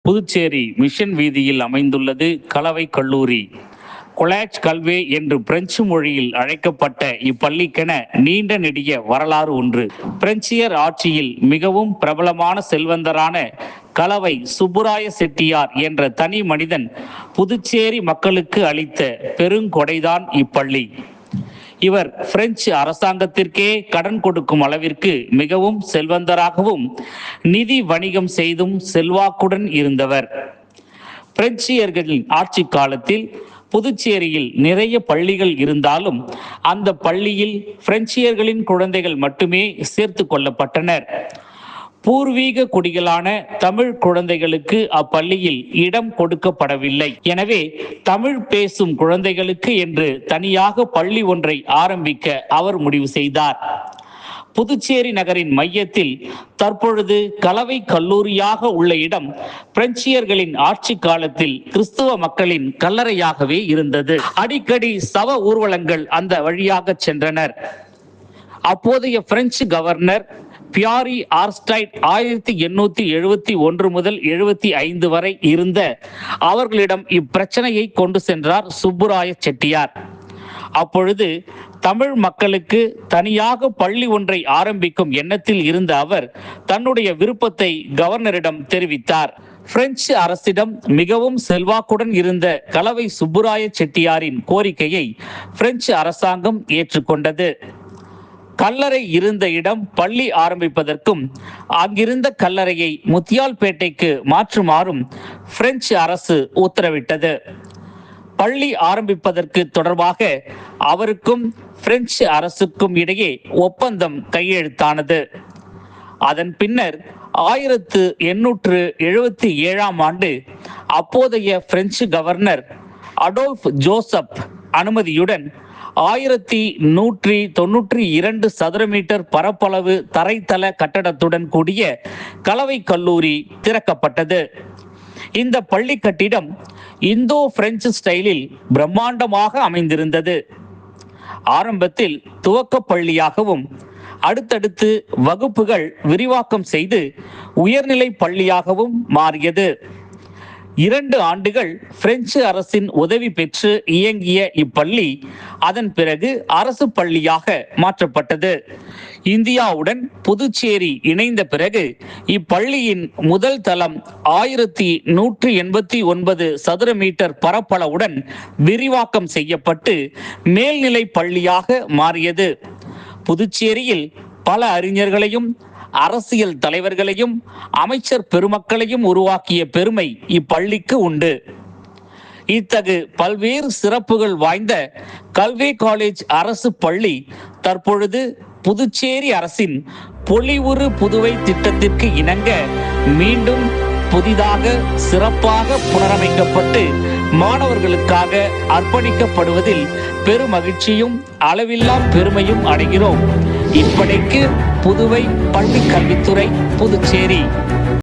Puducherry mission வீதியில் அமைந்துள்ளது கலவை கல்லூரி. கொலாஜ் கல்வே என்று பிரெஞ்சு மொழியில் அழைக்கப்பட்ட இப்பள்ளிக்கென நீண்ட நெடிய வரலாறு ஒன்று. பிரெஞ்சியர் ஆட்சியில் மிகவும் பிரபலமான செல்வந்தரான கலவை சுப்புராய செட்டியார் என்ற தனி மனிதன் புதுச்சேரி மக்களுக்கு அளித்த பெருங்கொடைதான் இப்பள்ளி. இவர் பிரெஞ்சு அரசாங்கத்திற்கே கடன் கொடுக்கும் அளவிற்கு மிகவும் செல்வந்தராகவும் நிதி வணிகம் செய்தும் செல்வாக்குடன் இருந்தவர். பிரெஞ்சியர்களின் ஆட்சி காலத்தில் புதுச்சேரியில் நிறைய பள்ளிகள் இருந்தாலும் அந்த பள்ளியில் பிரெஞ்சியர்களின் குழந்தைகள் மட்டுமே சேர்த்து கொள்ளப்பட்டனர். பூர்வீக குடிகளான தமிழ் குழந்தைகளுக்கு அப்பள்ளியில் இடம் கொடுக்கப்படவில்லை. எனவே தமிழ் பேசும் குழந்தைகளுக்கு என்று தனியாக பள்ளி ஒன்றை ஆரம்பிக்க அவர் முடிவு செய்தார். புதுச்சேரி நகரின் மையத்தில் தற்பொழுது கலவை கல்லூரியாக உள்ள இடம் பிரெஞ்சியர்களின் ஆட்சி காலத்தில் கிறிஸ்துவ மக்களின் கல்லறையாகவே இருந்தது. அடிக்கடி சவ ஊர்வலங்கள் அந்த வழியாக சென்றனர். அப்போதைய பிரெஞ்சு கவர்னர் பியாரி ஆர்ஸ்டைட் 1871 முதல் 75 வரை இருந்த அவர்களிடம் இப்பிரச்சனையை கொண்டு சென்றார் சுப்புராய செட்டியார். அப்பொழுது தமிழ் மக்களுக்கு தனியாக பள்ளி ஒன்றை ஆரம்பிக்கும் எண்ணத்தில் இருந்த அவர் தன்னுடைய விருப்பத்தை கவர்னரிடம் தெரிவித்தார். பிரெஞ்சு அரசிடம் மிகவும் செல்வாக்குடன் இருந்த கலவை சுப்புராய செட்டியாரின் கோரிக்கையை பிரெஞ்சு அரசாங்கம் ஏற்றுக்கொண்டது. கல்லறை இருந்த இடம் பள்ளி ஆரம்பிப்பதற்கும் அங்கிருந்த கல்லறையை முத்தியால்பேட்டைக்கு மாற்றுமாறும் பிரெஞ்சு அரசு உத்தரவிட்டது. பள்ளி ஆரம்பிப்பதற்கு தொடர்பாக அவருக்கும் பிரெஞ்சு அரசுக்கும் இடையே ஒப்பந்தம் கையெழுத்தானது. அதன் பின்னர் 1877 ஆண்டு அப்போதைய பிரெஞ்சு கவர்னர் அடோல்ஃப் ஜோசப் அனுமதியுடன் 1192 சதுர மீட்டர் பரப்பளவு தரைத்தள கட்டடத்துடன் கூடிய கலவை கல்லூரி திறக்கப்பட்டது. இந்த பள்ளி கட்டிடம் இந்தோ பிரெஞ்சு ஸ்டைலில் பிரம்மாண்டமாக அமைந்திருந்தது. ஆரம்பத்தில் துவக்க பள்ளியாகவும் அடுத்தடுத்து வகுப்புகள் விரிவாக்கம் செய்து உயர்நிலை பள்ளியாகவும் மாறியது. 2 ஆண்டுகள் பிரெஞ்சு அரசின் உதவி பெற்று இயங்கிய இப்பள்ளி அதன் பிறகு அரசு பள்ளியாக மாற்றப்பட்டது. இந்தியாவுடன் புதுச்சேரி இணைந்த பிறகு இப்பள்ளியின் முதல் தளம் 1189 சதுர மீட்டர் பரப்பளவுடன் விரிவாக்கம் செய்யப்பட்டு மேல்நிலை பள்ளியாக மாறியது. புதுச்சேரியில் பல அறிஞர்களையும் அரசியல் தலைவர்களையும் அமைச்சர் பெருமக்களையும் உருவாக்கிய பெருமை இப்பள்ளிக்கு உண்டு. இத்தகு பல்வேறு சிறப்புகள் வாய்ந்த கல்வே காலேஜ் அரசு பள்ளி தற்பொழுது புதுச்சேரி அரசின் பொலிவுறு புதுவை திட்டத்திற்கு இணங்க மீண்டும் புதிதாக சிறப்பாக புனரமைக்கப்பட்டு மாணவர்களுக்காக அர்ப்பணிக்கப்படுவதில் பெருமகிழ்ச்சியும் அளவில்லா பெருமையும் அடைகிறோம். இப்படிக்கு புதுவை பள்ளி கல்வித்துறை, புதுச்சேரி.